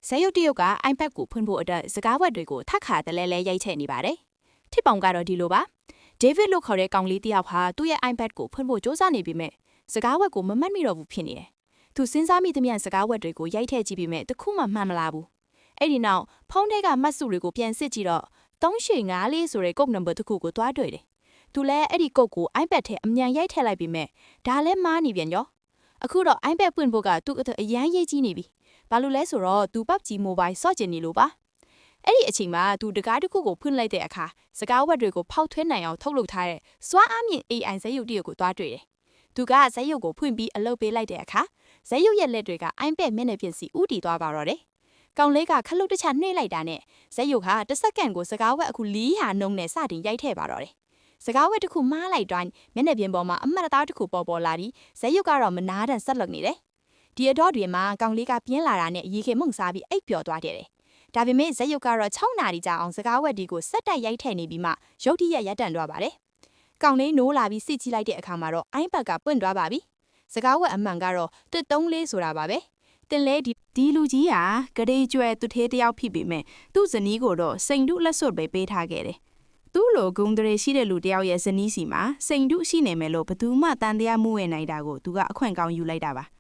ဇက်ရုပ်တရုတ်က iPad ကိုဖွင့်ဖို့အတွက်စကားဝတ်တွေကိုထပ်ခါတလဲလဲရိုက်ချက်နေပါတယ်။ထိပ်ပေါင်ကတော့ဒီလိုပါ။ David လို့ခေါ်တဲ့ကောင်လေးတစ်ယောက်ဟာသူ့ရဲ့ iPad ကိုဖွင့်ဖို့စ조사နေပြီမဲ့စကားဝတ်ကိုမမှတ်မိတော့ဘူးဖြစ်နေတယ်။သူစဉ်းစားမိသမျှစကားဝတ်တွေကိုရိုက်ထည့်ကြည့်ပြီးမဲ့တခုမှမှန်မလာဘူး။အဲ့ဒီနောက်ဖုန်းထဲကမှတ်စုတွေကိုပြန်စစ်ကြည့်တော့3854ဆိုတဲ့ကုတ်နံပါတ်တစ်ခုကိုတွားတွေ့တယ်။သူလည်းအဲ့ဒီကုတ်ကို iPad ထဲအမြန်ရိုက်ထည့်လိုက်ပြီးမဲ့ဒါလည်းမှားနေပြန်ရော။အခုတော့ iPad ပွင့်ဖို့ကသူ့အတွက်အရန်ရေးကြီးနေပြီ။ဘာလို့လဲဆိုတော့သူ PUBG Mobile စော့ကျင်နေလို့ပါ။အဲ့ဒီအချိန်မှာသူတကားတစ်ခုကိုဖွင့်လိုက်တဲ့အခါစကားဝတ်တွေကိုဖောက်ထွင်းနိုင်အောင်ထုတ်လုပ်ထားတဲ့စွမ်းအားမြင့် AI ဇက်ရုပ်တရုတ်ကိုတွားတွေ့တယ်။သူကဇက်ရုပ်ကိုဖွင့်ပြီးအလုပ်ပေးလိုက်တဲ့အခါဇက်ရုပ်ရဲ့လက်တွေက iPad မျက်နှာပြင်စီဥတီသွားပါတော့တယ်။ကောင်လေးကခလုတ်တစ်ချနှိမ့်လိုက်တာနဲ့ဇက်ရုပ်ဟာတစ်စက္ကန့်ကိုစကားဝတ်အခု400နှုန်းနဲ့စတင်ရိုက်ထည့်ပါတော့တယ်။စကားဝတ်တစ်ခုမှားလိုက်တိုင်းမျက်နှာပြင်ပေါ်မှာအမှတ်အသားတစ်ခုပေါ်လာပြီးဇက်ရုပ်ကတော့မနာတန်ဆက်လက်နေတယ်။ဒီအတော့တွေမှာကောင်လေးကပြင်းလာတာနဲ့ရေခဲမှုန့်စားပြီးအိပ်ပျော်သွားတယ်။ဒါပေမဲ့ဇက်ရုပ်ကတော့6နာရီကြာအောင်စကားဝတ်ဒီကိုစက်တက်ရိုက်ထည့်နေပြီးမှရုတ်တရက်ရပ်တန့်သွားပါတယ်။ကောင်လေးနိုးလာပြီးစစ်ကြည့်လိုက်တဲ့အခါမှာတော့ iPad ကပွင့်သွားပါပြီ။စကားဝတ်အမှန်ကတော့134ဆိုတာပါပဲ။တင်လဲဒီလူကြီးဟာဂရေကျွဲသူသေးတယောက်ဖြစ်ပေမဲ့သူ့ဇနီးကိုတော့စိန်တုလက်စွပ်ပဲပေးထားခဲ့တယ်။သူ့လိုဂုံတရေရှိတဲ့လူတယောက်ရဲ့ဇနီးစီမှာစိန်တုရှိနေမယ်လို့ဘသူမှတန်တရားမှုဝင်နိုင်တာကိုသူကအခွင့်ကောင်းယူလိုက်တာပါ။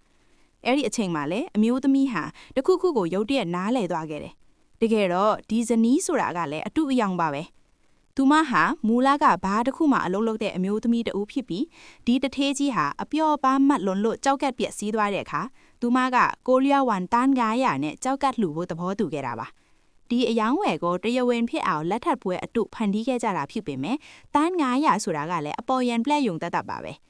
အဲ့ဒီအချိန်မှာလည်းအမျိုးသမီးဟာတခုခုကိုရုတ်တရက်နားလဲသွားခဲ့တယ်။တကယ်တော့ဒီဇနီးဆိုတာကလည်းအတူအယောင်ပါပဲ။သူမဟာမူလကဘာတစ်ခုမှအလုပ်လုပ်တဲ့အမျိုးသမီးတဦးဖြစ်ပြီးဒီတထေးကြီးဟာအပျော်ပါးမှတ်လွန်လို့ကြောက်ကက်ပြက်စီးသွားတဲ့အခါသူမကကိုလျာဝန်တန်း900နဲ့ကြောက်ကက်လှူဖို့သဘောတူခဲ့တာပါ။ဒီအယောင်ဝယ်ကိုတရဝင်ဖြစ်အောင်လက်ထပ်ပွဲအတုဖန်တီးခဲ့ကြတာဖြစ်ပေမဲ့တန်း900ဆိုတာကလည်းအပေါ်ယံပလက်ယုံတတ်ပါပဲ။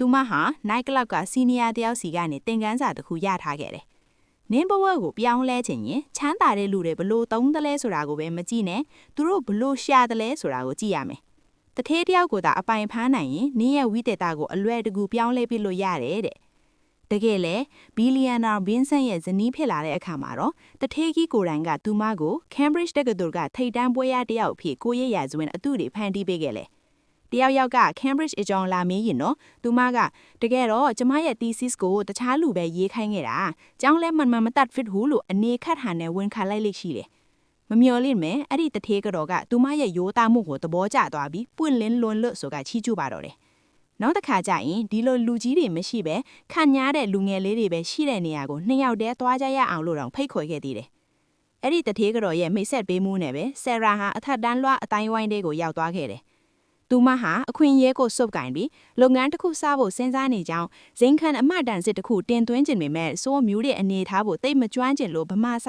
သူမဟာ night club ကစီနီယာတယောက်စီကနေသင်ခန်းစာတစ်ခုရထားခဲ့တယ်။နင်းဘဝကိုပြောင်းလဲခြင်းရင်ချမ်းသာတဲ့လူတွေဘလို့သုံးသလဲဆိုတာကိုပဲမကြည့်နဲ့သူတို့ဘလို့ရှာတယ်လဲဆိုတာကိုကြည့်ရမယ်။တထေးတယောက်ကိုသာအပိုင်ဖားနိုင်ရင်နင်းရဲ့ဝိသေသကိုအလွယ်တကူပြောင်းလဲပြလို့ရတယ်တဲ့။တကယ်လဲဘီလီယံနာဘင်းဆန်ရဲ့ဇနီးဖြစ်လာတဲ့အခါမှာတော့တထေးကြီးကိုယ်တိုင်ကသူမကို Cambridge တက္ကသိုလ်ကထိပ်တန်းပွဲရတယောက်အဖြစ်ကိုရရဇဝင်အတုတွေဖန်တီးပေးခဲ့လေ။တယောက်က Cambridge အကြောင်းလာမေးရင်တော့သူမကတကယ်တော့ကျမရဲ့ thesis ကိုတခြားလူပဲရေးခိုင်းခဲ့တာ။ကျောင်းလဲမန်မတတ် fit ဟုလို့အနေခတ်ဟန်နဲ့ဝန်ခံလိုက်လိမ့်ရှိတယ်။မမျော်လင့်မဲ့အဲ့ဒီတထေးကတော့ကသူမရဲ့ရိုးသားမှုကိုသဘောကျသွားပြီးပွင့်လင်းလွန်လွတ်ဆိုကချီးကျူးပါတော့တယ်။နောက်တစ်ခါကျရင်ဒီလိုလူကြီးတွေမရှိပဲခံညားတဲ့လူငယ်လေးတွေပဲရှိတဲ့နေရာကို2ယောက်တည်းသွားကြရအောင်လို့တော့ဖိတ်ခေါ်ခဲ့သေးတယ်။အဲ့ဒီတထေးကတော့ရဲ့မိတ်ဆက်ပေးမှုနဲ့ပဲဆယ်ရာဟာအထက်တန်းလွှားအတိုင်းဝိုင်းတွေကိုရောက်သွားခဲ့တယ်။သူမဟာအခွင့်အရေးကိုစုပ်ကင်ပြီးလုပ်ငန်းတစ်ခုစဖို့စဉ်းစားနေကြောင်းဇိန်ခန်အမတ်တန်စစ်တစ်ခုတင်သွင်းခြင်းပေမဲ့စိုးမျိုးတဲ့အနေထားဖို့တိတ်မကျွမ်းကျင်လို့ဗမာဆိုင်